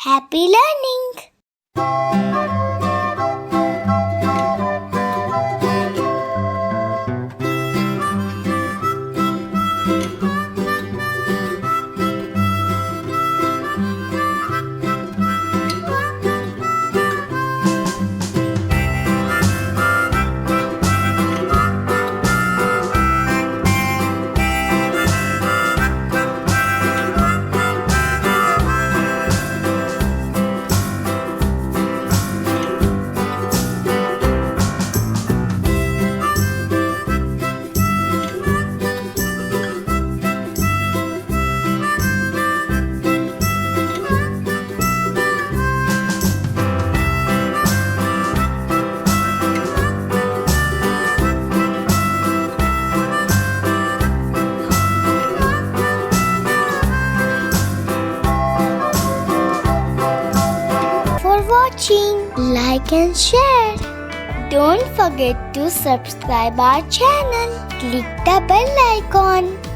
Happy learning! For watching, like and share. Don't forget to subscribe our channel. Click the bell icon.